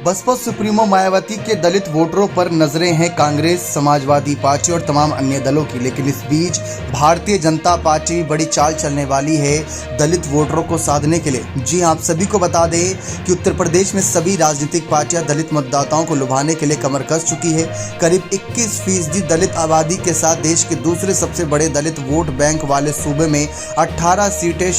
Baspa supremo Mayawati के दलित वोटरों पर नजरें हैं कांग्रेस, समाजवादी पार्टी और तमाम अन्य दलों की। लेकिन इस बीच भारतीय जनता पार्टी बड़ी चाल चलने वाली है दलित वोटरों को साधने के लिए। जी आप सभी को बता दें कि उत्तर प्रदेश में सभी राजनीतिक पार्टियां दलित मतदाताओं को लुभाने के लिए कमर कस चुकी है। करीब 21% दलित आबादी के साथ देश के दूसरे सबसे बड़े दलित वोट बैंक वाले सूबे में 18 सीटें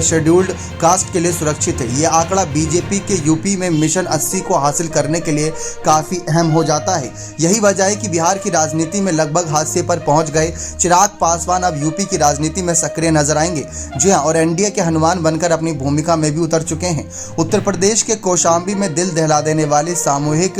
शेड्यूल्ड कास्ट के लिए सुरक्षित है। ये आंकड़ा बीजेपी के यूपी में मिशन 80 को हासिल करने के लिए काफी अहम हो जाता है। यही वजह है कि बिहार की राजनीति में लगभग हादसे पर पहुंच गए चिराग पासवान अब यूपी की राजनीति में सक्रिय नजर आएंगे। जी हां, और एनडीए के हनुमान बनकर अपनी भूमिका में भी उतर चुके हैं। उत्तर प्रदेश के कौशाम्बी में दिल दहला देने वाले सामूहिक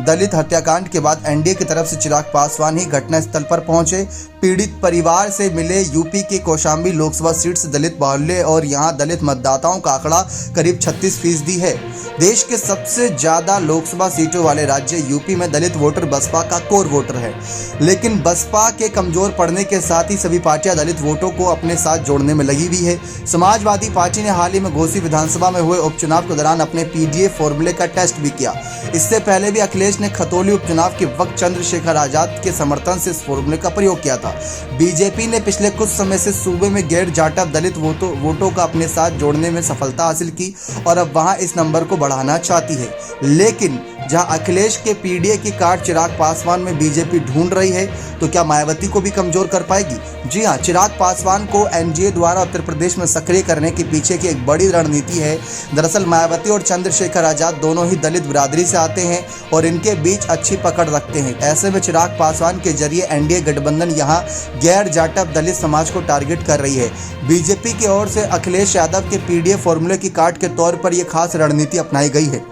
दलित हत्याकांड के बाद एनडीए की तरफ से चिराग पासवान ही घटनास्थल पर पहुंचे। पीड़ित परिवार से मिले। यूपी के कौशाम्बी लोकसभा सीट से दलित बाहुल्य और यहां दलित मतदाताओं का आंकड़ा करीब 36% है। देश के सबसे ज्यादा लोकसभा सीटों वाले राज्य यूपी में दलित वोटर बसपा का कोर वोटर है। लेकिन बसपा के कमजोर पड़ने के साथ ही सभी पार्टियां दलित वोटों को अपने साथ जोड़ने में लगी हुई है। समाजवादी पार्टी ने हाल ही में घोसी विधानसभा में हुए उपचुनाव के दौरान अपने पीडीए फॉर्मूले का टेस्ट भी किया। इससे पहले भी अखिलेश ने खतौली उपचुनाव के वक्त चंद्रशेखर आजाद के समर्थन से इस फॉर्मूले का प्रयोग किया था। बीजेपी ने पिछले कुछ समय से सूबे में गैर जाटव दलित वोटों का अपने साथ जोड़ने में सफलता हासिल की और अब वहां इस नंबर को बढ़ाना चाहती है। लेकिन जहां अखिलेश के पीडीए की काट चिराग पासवान में बीजेपी ढूंढ रही है, तो क्या मायावती को भी कमजोर कर पाएगी? जी हां, चिराग पासवान को एनडीए द्वारा उत्तर प्रदेश में सक्रिय करने के पीछे की एक बड़ी रणनीति है। दरअसल मायावती और चंद्रशेखर आजाद दोनों ही दलित बिरादरी से आते हैं और इनके बीच अच्छी पकड़ रखते हैं। ऐसे में चिराग पासवान के जरिए एनडीए गठबंधन यहां गैर जाटव दलित समाज को टारगेट कर रही है। बीजेपी की ओर से अखिलेश यादव के पीडीए फॉर्मूले की काट के तौर पर यह खास रणनीति अपनाई गई है।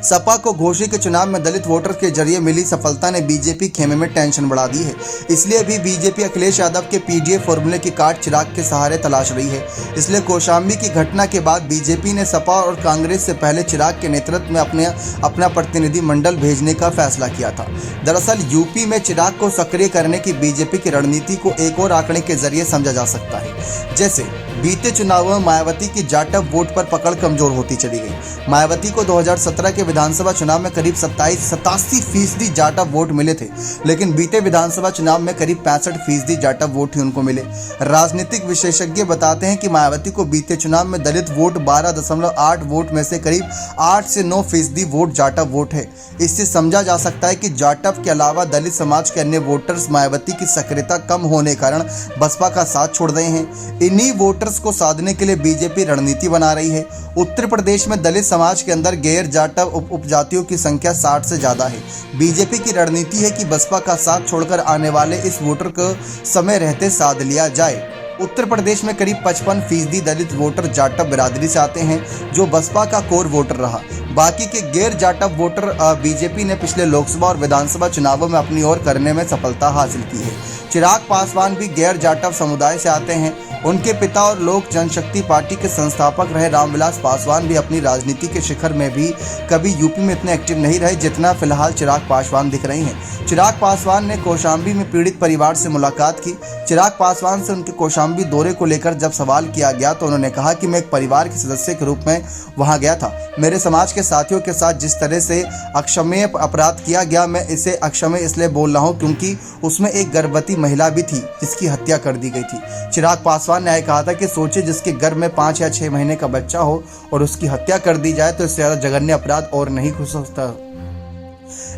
सपा को घोसी के चुनाव में दलित वोटर के जरिए मिली सफलता ने बीजेपी खेमे में टेंशन बढ़ा दी है। इसलिए भी बीजेपी अखिलेश यादव के पीडीए फॉर्मूले की काट चिराग के सहारे तलाश रही है। इसलिए कौशाम्बी की घटना के बाद बीजेपी ने सपा और कांग्रेस से पहले चिराग के नेतृत्व में अपना प्रतिनिधि मंडल भेजने का फैसला किया था। दरअसल यूपी में चिराग को सक्रिय करने की बीजेपी की रणनीति को एक और आंकड़े के जरिए समझा जा सकता है। जैसे बीते चुनावों में मायावती की जाटव वोट पर पकड़ कमजोर होती चली गई। मायावती को 2017 के विधानसभा चुनाव में करीब 87% जाटव वोट मिले थे, लेकिन बीते विधानसभा चुनाव में करीब 65% जाटव वोट ही उनको मिले। राजनीतिक विशेषज्ञ बताते हैं कि मायावती को बीते चुनाव में दलित वोट 12.8 वोट में से करीब 8 से 9% वोट जाटव वोट है। इससे समझा जा सकता है कि जाटव के अलावा दलित समाज के अन्य वोटर्स मायावती की सक्रियता कम होने के कारण बसपा का साथ छोड़ रहे हैं। इन्हीं वोटर्स को साधने के लिए बीजेपी रणनीति बना रही है। उत्तर प्रदेश में दलित समाज के अंदर गैर जाटव उपजातियों की संख्या 60 से ज्यादा है। बीजेपी की रणनीति है कि बसपा का साथ छोड़कर आने वाले इस वोटर को समय रहते साध लिया जाए। उत्तर प्रदेश में करीब 55% दलित वोटर जाटव बिरादरी से आते हैं, जो बसपा का कोर वोटर रहा। बाकी के गैर जाटव वोटर बीजेपी ने पिछले लोकसभा और विधानसभा चुनावों में अपनी ओर करने में सफलता हासिल की है। चिराग पासवान भी गैर जाटव समुदाय से आते हैं। उनके पिता और लोक जनशक्ति पार्टी के संस्थापक रहे रामविलास पासवान भी अपनी राजनीति के शिखर में भी कभी यूपी में इतने एक्टिव नहीं रहे जितना फिलहाल चिराग पासवान दिख रही हैं। चिराग पासवान ने कौशाम्बी में पीड़ित परिवार से मुलाकात की। चिराग पासवान से उनके कौशाम्बी दौरे को लेकर जब सवाल किया गया तो उन्होंने कहा कि मैं एक परिवार के सदस्य के रूप में वहां गया था। मेरे समाज के साथियों के साथ जिस तरह से अक्षम्य अपराध किया गया, मैं इसे अक्षम्य इसलिए बोल रहा हूं क्योंकि उसमें एक गर्भवती महिला भी थी जिसकी हत्या कर दी गई थी। चिराग पासवान ने कहा था कि सोचिए जिसके गर्भ में 5 या 6 महीने का बच्चा हो और उसकी हत्या कर दी जाए तो इससे ज्यादा जघन्य अपराध और नहीं हो सकता।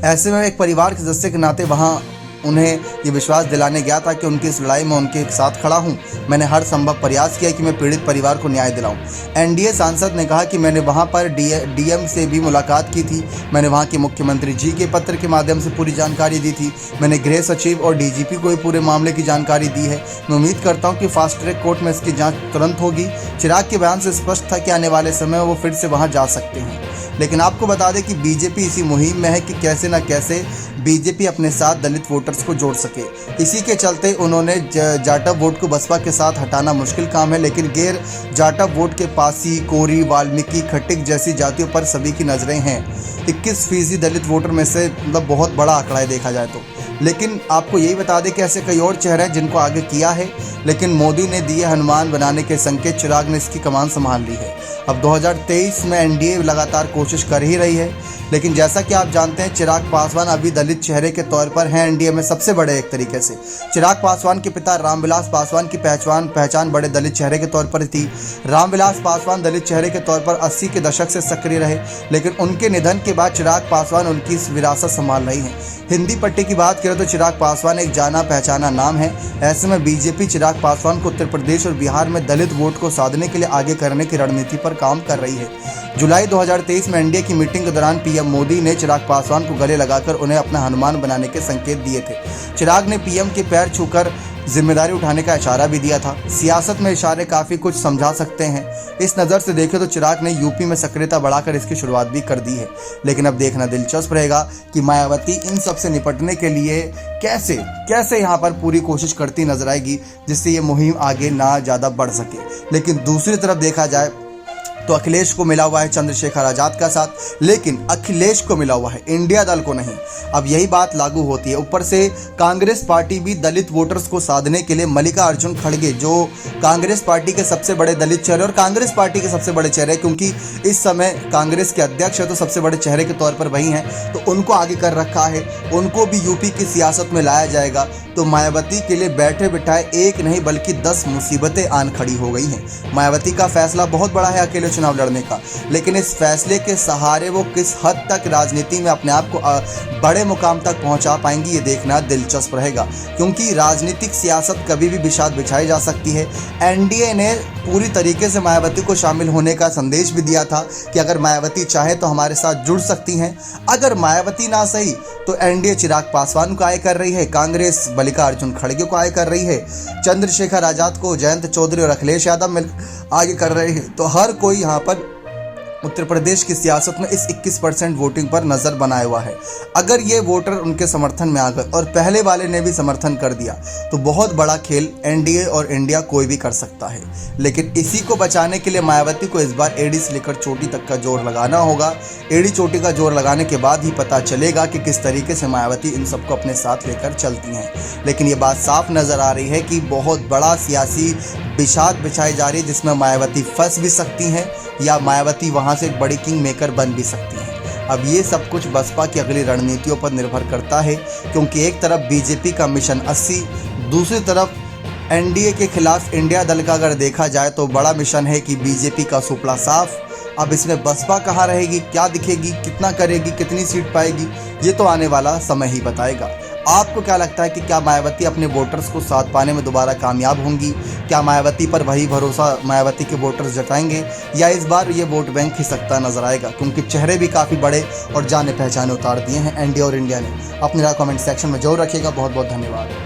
ऐसे में एक परिवार के सदस्य के नाते वहां उन्हें ये विश्वास दिलाने गया था कि उनकी इस लड़ाई में उनके साथ खड़ा हूं। मैंने हर संभव प्रयास किया कि मैं पीड़ित परिवार को न्याय दिलाऊं। एनडीए सांसद ने कहा कि मैंने वहां पर डीएम से भी मुलाकात की थी। मैंने वहां के मुख्यमंत्री जी के पत्र के माध्यम से पूरी जानकारी दी थी। मैंने गृह सचिव और डीजीपी को भी पूरे मामले की जानकारी दी है। मैं उम्मीद करता हूँ कि फास्ट ट्रैक कोर्ट में इसकी जाँच तुरंत होगी। चिराग के बयान से स्पष्ट था कि आने वाले समय में वो फिर से वहाँ जा सकते हैं। लेकिन आपको बता दें कि बीजेपी इसी मुहिम में है कि कैसे न कैसे बीजेपी अपने साथ दलित वोटर्स को जोड़ सके। इसी के चलते उन्होंने जाटव वोट को बसपा के साथ हटाना मुश्किल काम है, लेकिन गैर जाटव वोट के पासी, कोरी, वाल्मीकि, खट्टिक जैसी जातियों पर सभी की नजरें हैं। 21% दलित वोटर में से मतलब बहुत बड़ा आंकड़ा है देखा जाए तो। लेकिन आपको यही बता दें कि ऐसे कई और चेहरे हैं जिनको आगे किया है, लेकिन मोदी ने दिए हनुमान बनाने के संकेत, चिराग ने इसकी कमान संभाल ली है। अब 2023 में एनडीए लगातार कोशिश कर ही रही है, लेकिन जैसा कि आप जानते हैं चिराग पासवान अभी दलित चेहरे के तौर पर हैं एनडीए में सबसे बड़े। एक तरीके से चिराग पासवान के पिता रामविलास पासवान की पहचान बड़े दलित चेहरे के तौर पर थी। रामविलास पासवान दलित चेहरे के तौर पर 80 के दशक से सक्रिय रहे, लेकिन उनके निधन के बाद चिराग पासवान उनकी इस विरासत संभाल रही हैं। हिंदी पट्टी की बात करें तो चिराग पासवान एक जाना पहचाना नाम है। ऐसे में बीजेपी चिराग पासवान को उत्तर प्रदेश और बिहार में दलित वोट को साधने के लिए आगे करने की रणनीति पर काम कर रही है। जुलाई 2023 में एनडीए की मीटिंग के दौरान पीएम मोदी ने चिराग पासवान को गले लगाकर उन्हें अपना हनुमान बनाने के संकेत दिए थे। चिराग ने पीएम के पैर छूकर जिम्मेदारी उठाने का इशारा भी दिया था। सियासत में इशारे काफ़ी कुछ समझा सकते हैं। इस नज़र से देखें तो चिराग ने यूपी में सक्रियता बढ़ाकर इसकी शुरुआत भी कर दी है, लेकिन अब देखना दिलचस्प रहेगा कि मायावती इन सब से निपटने के लिए कैसे यहाँ पर पूरी कोशिश करती नजर आएगी, जिससे ये मुहिम आगे ना ज़्यादा बढ़ सके। लेकिन दूसरी तरफ देखा जाए तो अखिलेश को मिला हुआ है चंद्रशेखर आजाद का साथ, लेकिन अखिलेश को मिला हुआ है इंडिया दल को नहीं। अब यही बात लागू होती है। ऊपर से कांग्रेस पार्टी भी दलित वोटर्स को साधने के लिए मल्लिकार्जुन खड़गे, जो कांग्रेस पार्टी के सबसे बड़े दलित चेहरे और कांग्रेस पार्टी के सबसे बड़े चेहरे, क्योंकि इस समय कांग्रेस के अध्यक्ष है तो सबसे बड़े चेहरे के तौर पर वही हैं, तो उनको आगे कर रखा है। उनको भी यूपी की सियासत में लाया जाएगा। तो मायावती के लिए बैठे बिठाए एक नहीं बल्कि 10 मुसीबतें आन खड़ी हो गई हैं। मायावती का फैसला बहुत बड़ा है अकेले चुनाव लड़ने का, लेकिन इस फैसले के सहारे वो किस हद तक राजनीति में अपने आप को बड़े मुकाम तक पहुंचा पाएंगी, ये देखना दिलचस्प रहेगा, क्योंकि राजनीतिक सियासत कभी भी बिछाई जा सकती है। एनडीए ने पूरी तरीके से मायावती को शामिल होने का संदेश भी दिया था कि अगर मायावती चाहे तो हमारे साथ जुड़ सकती हैं। अगर मायावती ना सही तो एनडीए चिराग पासवान को आगे कर रही है, कांग्रेस मल्लिकार्जुन खड़गे को आगे कर रही है, चंद्रशेखर आजाद को जयंत चौधरी और अखिलेश यादव मिल आगे कर रहे हैं। तो हर कोई यहाँ पर उत्तर प्रदेश की सियासत में इस 21% वोटिंग पर नज़र बनाए हुआ है। अगर ये वोटर उनके समर्थन में आ गए और पहले वाले ने भी समर्थन कर दिया तो बहुत बड़ा खेल एनडीए और इंडिया कोई भी कर सकता है। लेकिन इसी को बचाने के लिए मायावती को इस बार एड़ी से लेकर चोटी तक का जोर लगाना होगा। एड़ी चोटी का जोर लगाने के बाद ही पता चलेगा कि किस तरीके से मायावती इन सबको अपने साथ लेकर चलती हैं। लेकिन ये बात साफ नज़र आ रही है कि बहुत बड़ा सियासी बिछाद बिछाई जा रही है, जिसमें मायावती फंस भी सकती हैं या मायावती वहां से एक बड़ी किंग मेकर बन भी सकती हैं। अब ये सब कुछ बसपा की अगली रणनीतियों पर निर्भर करता है, क्योंकि एक तरफ बीजेपी का मिशन 80, दूसरी तरफ एनडीए के खिलाफ इंडिया दल का अगर देखा जाए तो बड़ा मिशन है कि बीजेपी का सुपड़ा साफ। अब इसमें बसपा कहाँ रहेगी, क्या दिखेगी, कितना करेगी, कितनी सीट पाएगी, ये तो आने वाला समय ही बताएगा। आपको क्या लगता है कि क्या मायावती अपने वोटर्स को साथ पाने में दोबारा कामयाब होंगी? क्या मायावती पर वही भरोसा मायावती के वोटर्स जताएंगे, या इस बार ये वोट बैंक खिसकता नजर आएगा? क्योंकि चेहरे भी काफ़ी बड़े और जाने पहचाने उतार दिए हैं एनडीए और इंडिया ने। अपनी राय कमेंट सेक्शन में जरूर रखिएगा। बहुत बहुत धन्यवाद।